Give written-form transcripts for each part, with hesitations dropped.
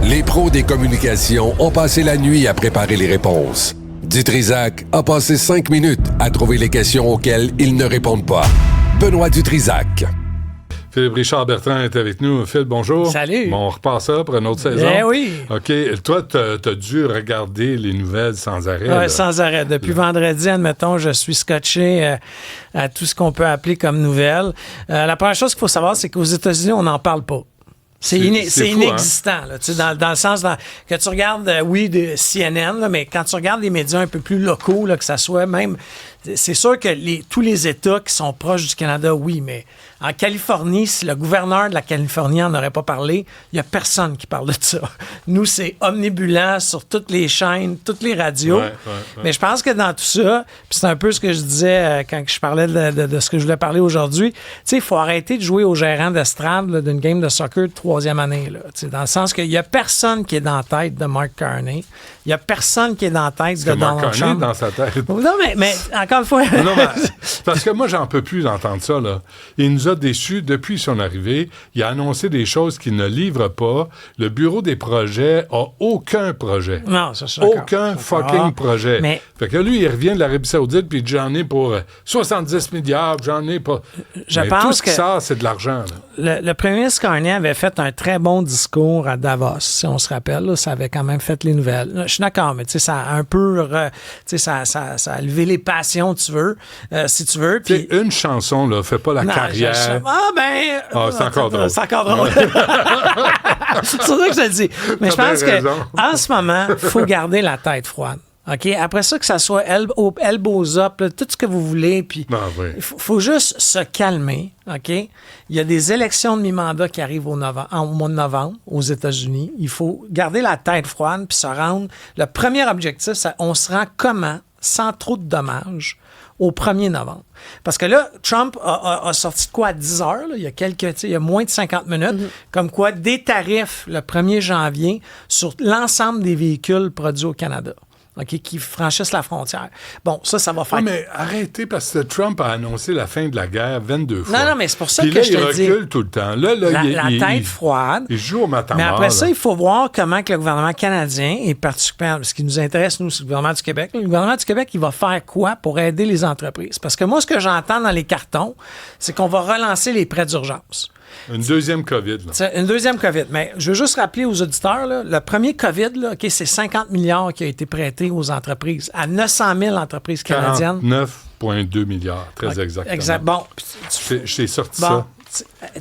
Les pros des communications ont passé la nuit à préparer les réponses. Du Trizac a passé 5 minutes à trouver les questions auxquelles ils ne répondent pas. Benoît Dutrizac. Philippe Richard Bertrand est avec nous. Phil, bonjour. Salut. Bon, on repart ça pour une autre saison. Eh oui. OK. Toi, t'as dû regarder les nouvelles sans arrêt. Oui, sans arrêt. Depuis vendredi, admettons, je suis scotché à tout ce qu'on peut appeler comme nouvelles. La première chose qu'il faut savoir, c'est qu'aux États-Unis, on n'en parle pas. C'est fou, inexistant. Hein? Là, tu sais, dans le sens que tu regardes, de CNN, là, mais quand tu regardes les médias un peu plus locaux, là, que ça soit même... C'est sûr que tous les États qui sont proches du Canada, oui, mais en Californie, si le gouverneur de la Californie n'en aurait pas parlé, il n'y a personne qui parle de ça. Nous, c'est omnibulant sur toutes les chaînes, toutes les radios. Ouais. Mais je pense que dans tout ça, puis c'est un peu ce que je disais quand je parlais de ce que je voulais parler aujourd'hui, tu sais, il faut arrêter de jouer au gérant d'estrade là, d'une game de soccer de 3e année. Là, dans le sens qu'il n'y a personne qui est dans la tête de Mark Carney. Il n'y a personne qui est dans la tête de Donald Mark Trump. Carney dans sa tête. Non, mais encore une fois... Non, mais, parce que moi, j'en peux plus d'entendre ça. Là. Il nous a déçus depuis son arrivée. Il a annoncé des choses qu'il ne livre pas. Le bureau des projets a aucun projet. Non, ça, c'est aucun fucking projet. Mais... Fait que lui, il revient de l'Arabie Saoudite, puis j'en ai pour 70 milliards, j'en ai pas... Mais pense tout ce qui que sort, c'est de l'argent. Là. Le premier ministre Carney avait fait un très bon discours à Davos, si on se rappelle. Là, ça avait quand même fait les nouvelles. Là, je suis d'accord, mais ça a un peu... ça a levé les passions, si tu veux. Puis une chanson, là, fait pas la carrière. C'est encore drôle. C'est encore drôle. C'est ça que je te dis. Mais je pense qu'en ce moment, il faut garder la tête froide. OK? Après ça, que ça soit elbows up, là, tout ce que vous voulez, puis il faut juste se calmer, OK? Il y a des élections de mi-mandat qui arrivent au mois de novembre aux États-Unis. Il faut garder la tête froide puis se rendre... Le premier objectif, on se rend comment, sans trop de dommages, au 1er novembre. Parce que là, Trump a sorti de quoi à 10 heures, là, il y a moins de 50 minutes, comme quoi des tarifs le 1er janvier sur l'ensemble des véhicules produits au Canada. OK, qui franchissent la frontière. Bon, ça va faire... Oui, mais arrêtez, parce que Trump a annoncé la fin de la guerre 22 fois. Non, mais c'est pour ça puis que là, je te dis... il recule tout le temps. Là, la tête froide. Il joue au matin. Mais après ça, il faut voir comment que le gouvernement canadien, et particulièrement, ce qui nous intéresse, nous, c'est le gouvernement du Québec. Le gouvernement du Québec, il va faire quoi pour aider les entreprises? Parce que moi, ce que j'entends dans les cartons, c'est qu'on va relancer les prêts d'urgence. Une deuxième COVID. Là. Une deuxième COVID. Mais je veux juste rappeler aux auditeurs, là, le premier COVID, là, OK, c'est 50 milliards qui a été prêté aux entreprises, à 900 000 entreprises canadiennes. 49,2 milliards, très exactement. Exact. Bon. Je t'ai sorti ça.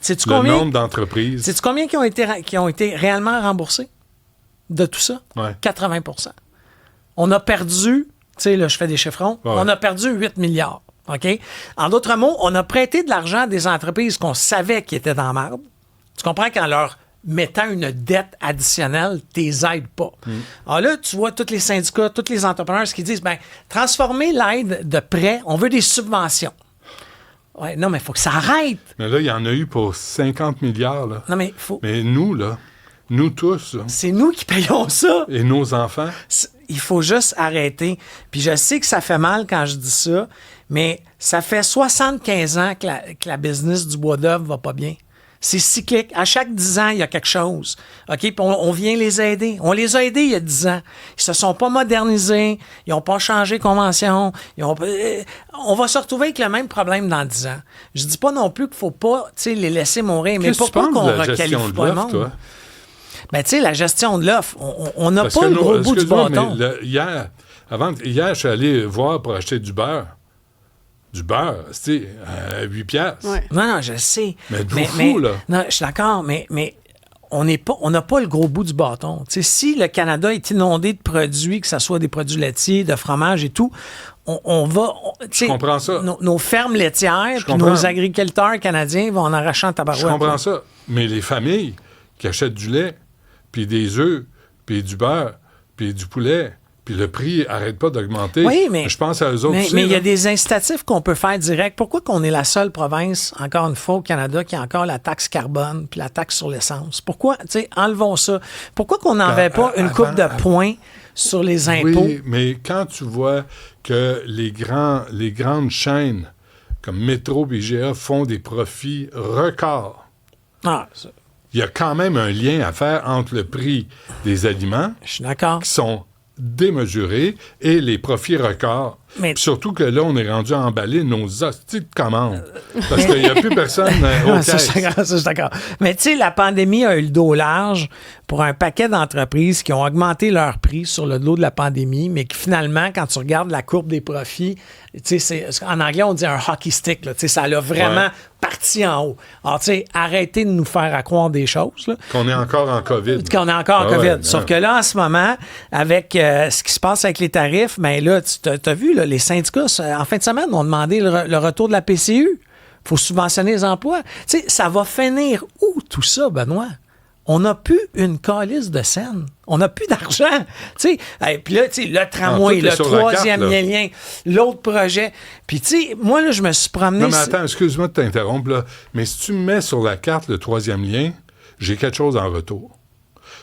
Sais-tu le combien, nombre d'entreprises. Sais-tu combien qui ont été réellement remboursés de tout ça? Ouais. 80 %. On a perdu, tu sais, là, je fais des chiffrons, on a perdu 8 milliards. OK? En d'autres mots, on a prêté de l'argent à des entreprises qu'on savait qui étaient dans la merde. Tu comprends qu'en leur mettant une dette additionnelle, t'es aides pas. Alors là, tu vois tous les syndicats, tous les entrepreneurs qui disent, transformer l'aide de prêt, on veut des subventions. Ouais, non, mais il faut que ça arrête. Mais là, il y en a eu pour 50 milliards. Là. Non, mais faut... Mais nous, là, nous tous. Là, c'est nous qui payons ça. Et nos enfants. Il faut juste arrêter. Puis je sais que ça fait mal quand je dis ça, mais ça fait 75 ans que la business du bois d'œuvre va pas bien. C'est cyclique. À chaque 10 ans, il y a quelque chose. OK? Puis on vient les aider. On les a aidés il y a 10 ans. Ils se sont pas modernisés. Ils n'ont pas changé de convention. On va se retrouver avec le même problème dans 10 ans. Je dis pas non plus qu'il faut pas les laisser mourir, mais pourquoi qu'on requalifie pas le monde? Toi? Ben, tu sais, la gestion de l'offre, on n'a pas le gros bout du bâton. Hier, je suis allé voir pour acheter du beurre. Du beurre, c'est à 8 piastres. Ouais. Non, je sais. Mais fou, là. Non, je suis d'accord, mais on n'a pas le gros bout du bâton. T'sais, si le Canada est inondé de produits, que ce soit des produits laitiers, de fromage et tout, on va... Je comprends ça. Nos fermes laitières, puis nos agriculteurs canadiens vont en arrachant en tabarouette. Je comprends ça. Mais les familles qui achètent du lait, puis des œufs, puis du beurre, puis du poulet... Puis le prix n'arrête pas d'augmenter. Oui, mais je pense à eux autres aussi. Mais il y a des incitatifs qu'on peut faire direct. Pourquoi qu'on est la seule province, encore une fois, au Canada, qui a encore la taxe carbone puis la taxe sur l'essence? Pourquoi? Tu sais, enlevons ça. Pourquoi qu'on n'enlève pas une coupe de points sur les impôts? Oui, mais quand tu vois que les grandes chaînes comme Métro et IGA font des profits records. Ah, ça. il y a quand même un lien à faire entre le prix des aliments, je suis d'accord, qui sont démesurés, et les profits records. Mais... surtout que là, on est rendu à emballer nos hosties de commandes. Parce qu'il n'y a plus personne au caisse. Ça, je suis d'accord. Mais tu sais, la pandémie a eu le dos large pour un paquet d'entreprises qui ont augmenté leur prix sur le dos de la pandémie, mais qui finalement, quand tu regardes la courbe des profits, tu sais, en anglais, on dit un hockey stick. Là, ça l'a vraiment parti en haut. Alors, tu sais, arrêtez de nous faire croire des choses. Là. Qu'on est encore en COVID. Qu'on est encore en COVID. Sauf que là, en ce moment, avec ce qui se passe avec les tarifs, bien là, tu as vu, là, les syndicats, en fin de semaine, ont demandé le retour de la PCU. Il faut subventionner les emplois. Tu sais, ça va finir où tout ça, Benoît? On n'a plus une calice de scène. On n'a plus d'argent. Tu sais, puis là, tu sais, le tramway, le troisième lien, l'autre projet. Puis, tu sais, moi, là, je me suis promené... Non, mais attends, excuse-moi de t'interrompre, là. Mais si tu me mets sur la carte le troisième lien, j'ai quelque chose en retour.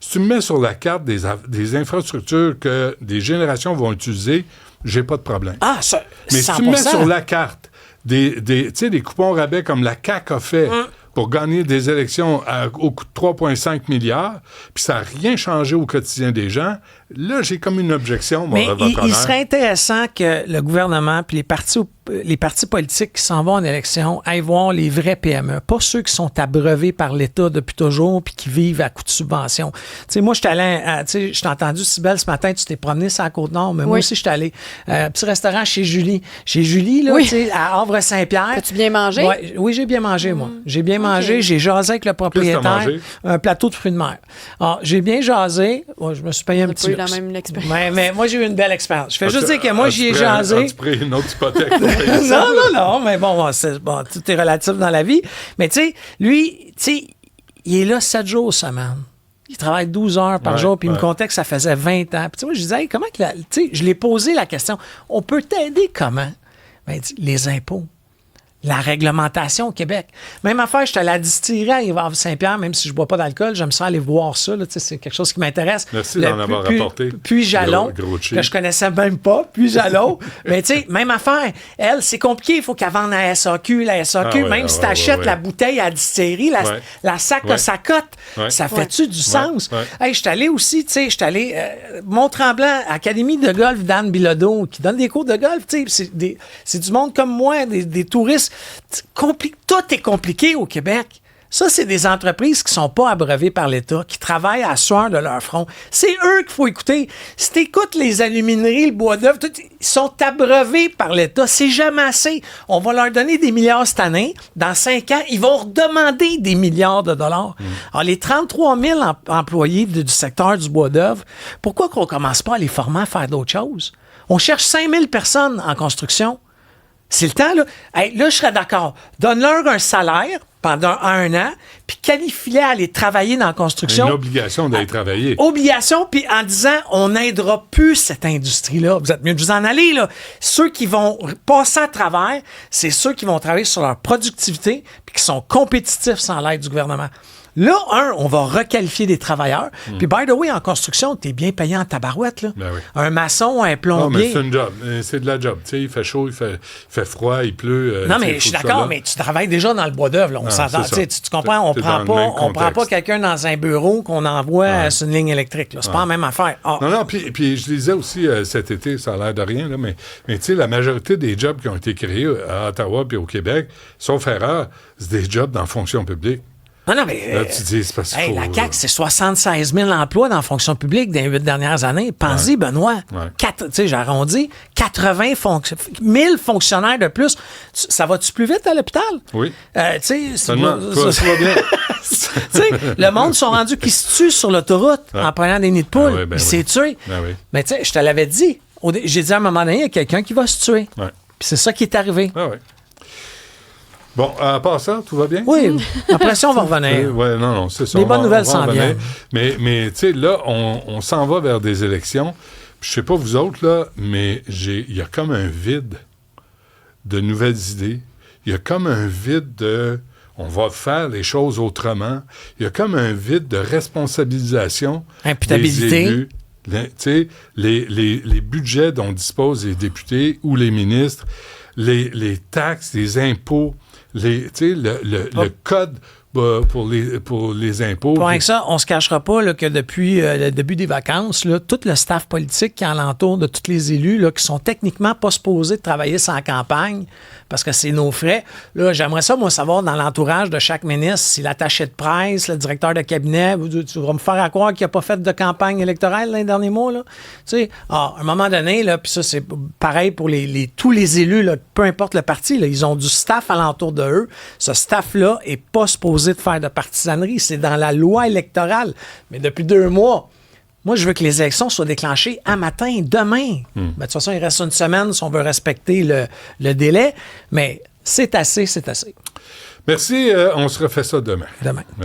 Si tu me mets sur la carte des infrastructures que des générations vont utiliser, j'ai pas de problème. Ah, ça, mais si tu me mets sur la carte des coupons rabais comme la CAQ a fait pour gagner des élections au coût de 3,5 milliards, puis ça n'a rien changé au quotidien des gens, là, j'ai comme une objection, moi, mais il serait intéressant que le gouvernement puis les partis politiques qui s'en vont en élection aillent voir les vrais PME, pas ceux qui sont abreuvés par l'État depuis toujours puis qui vivent à coup de subvention. Tu sais, moi, je t'ai entendu, Cybèle, ce matin, tu t'es promené sur la Côte-Nord, mais moi aussi, je suis allé petit restaurant chez Julie. Chez Julie, là, tu sais, à Havre-Saint-Pierre. As-tu bien mangé? Ouais, oui, j'ai bien mangé, moi. J'ai bien mangé, j'ai jasé avec le propriétaire. Un plateau de fruits de mer. Alors, j'ai bien jasé. Ouais, je me suis payé un petit la même expérience. Mais moi, j'ai eu une belle expérience. Je fais juste dire que moi, j'y ai jasé. As-tu pris une autre hypothèque? Non, mais bon, tout est relatif dans la vie. Mais tu sais, lui, il est là 7 jours semaine. Il travaille 12 heures par jour, puis il me contait que ça faisait 20 ans. Puis moi, je disais, hey, comment que je lui ai posé la question, on peut t'aider comment? Ben, il dit, les impôts. La réglementation au Québec. Même affaire, j'étais à la distillerie à Saint-Pierre, même si je ne bois pas d'alcool, j'aime ça aller voir ça. Là, c'est quelque chose qui m'intéresse. Merci d'en avoir rapporté. Puis Jalon, que je connaissais même pas. Puis Jalon. Mais tu sais, même affaire. Elle, c'est compliqué. Il faut qu'elle vende la SAQ. La SAQ, même si tu achètes la bouteille à la distillerie, la sac a sa cote. Ça fait-tu du sens? Hey, je suis allé aussi, tu sais, je suis allé Mont-Tremblant, Académie de golf d'Anne Bilodeau, qui donne des cours de golf. Tu sais, c'est du monde comme moi, des touristes. Tout est compliqué au Québec. Ça, c'est des entreprises qui ne sont pas abreuvées par l'État, qui travaillent à sueur de leur front. C'est eux qu'il faut écouter. Si tu écoutes les alumineries, le bois d'œuvre, ils sont abreuvés par l'État. C'est jamais assez. On va leur donner des milliards cette année. Dans 5 ans, ils vont redemander des milliards de dollars. Alors, les 33 000 employés du secteur du bois d'œuvre, pourquoi qu'on ne commence pas à les former à faire d'autres choses? On cherche 5 000 personnes en construction. C'est le temps, là. Hey, là, je serais d'accord. Donne-leur un salaire pendant 1 an, puis qualifie-les à aller travailler dans la construction. Une obligation d'aller travailler. Obligation, puis en disant, on n'aidera plus cette industrie-là. Vous êtes mieux de vous en aller, là. Ceux qui vont passer à travers, c'est ceux qui vont travailler sur leur productivité, puis qui sont compétitifs sans l'aide du gouvernement. Là, on va requalifier des travailleurs. Puis, by the way, en construction, t'es bien payé en tabarouette, là. Ben oui. Un maçon, un plombier. Non, mais c'est une job. C'est de la job. Tu sais, il fait chaud, il fait froid, il pleut. Non, mais je suis d'accord, mais tu travailles déjà dans le bois d'œuvre, là. On s'entend. Tu comprends? On prend pas quelqu'un dans un bureau qu'on envoie sur une ligne électrique, là. C'est pas la même affaire. Oh. Non, puis je lisais aussi cet été, ça a l'air de rien, là, mais tu sais, la majorité des jobs qui ont été créés à Ottawa puis au Québec, sauf erreur, c'est des jobs dans la fonction publique. Non, mais. Là, tu dis, c'est parce qu'il faut... La CAQ, c'est 76 000 emplois dans la fonction publique dans les 8 dernières années. Pensez, Benoît. J'ai arrondi 80 1000 fonctionnaires de plus. Ça va-tu plus vite à l'hôpital? Oui. Seulement, ça va bien. Le monde sont rendus qui se tuent sur l'autoroute en prenant des nids de poules. Il s'est tué. Mais tu sais, je te l'avais dit. J'ai dit à un moment donné, il y a quelqu'un qui va se tuer. Puis c'est ça qui est arrivé. Bon, à part ça, tout va bien? Oui. Après ça, on va revenir. Oui, non, c'est ça. Les bonnes nouvelles s'en viennent. Mais tu sais, là, on s'en va vers des élections. Je sais pas vous autres, là, mais il y a comme un vide de nouvelles idées. Il y a comme un vide de... On va faire les choses autrement. Il y a comme un vide de responsabilisation. Imputabilité. Des élus. Tu sais, les budgets dont disposent les députés ou les ministres, les taxes, les impôts, le code pour les impôts. Pour avec ça, on se cachera pas là, que depuis le début des vacances, là, tout le staff politique qui entoure de tous les élus là, qui sont techniquement pas supposés de travailler sans campagne, parce que c'est nos frais. Là, j'aimerais ça, moi, savoir dans l'entourage de chaque ministre, si l'attaché de presse, le directeur de cabinet, tu vas me faire à croire qu'il n'a pas fait de campagne électorale dans les derniers mois. Là. Tu sais, à un moment donné, là, puis ça, c'est pareil pour tous les élus, là, peu importe le parti, là, ils ont du staff alentour de eux. Ce staff-là n'est pas supposé de faire de partisanerie. C'est dans la loi électorale. Mais depuis 2 mois, moi, je veux que les élections soient déclenchées à matin, demain. Ben, de toute façon, il reste une semaine si on veut respecter le délai. Mais c'est assez, c'est assez. Merci. On se refait ça demain. Demain.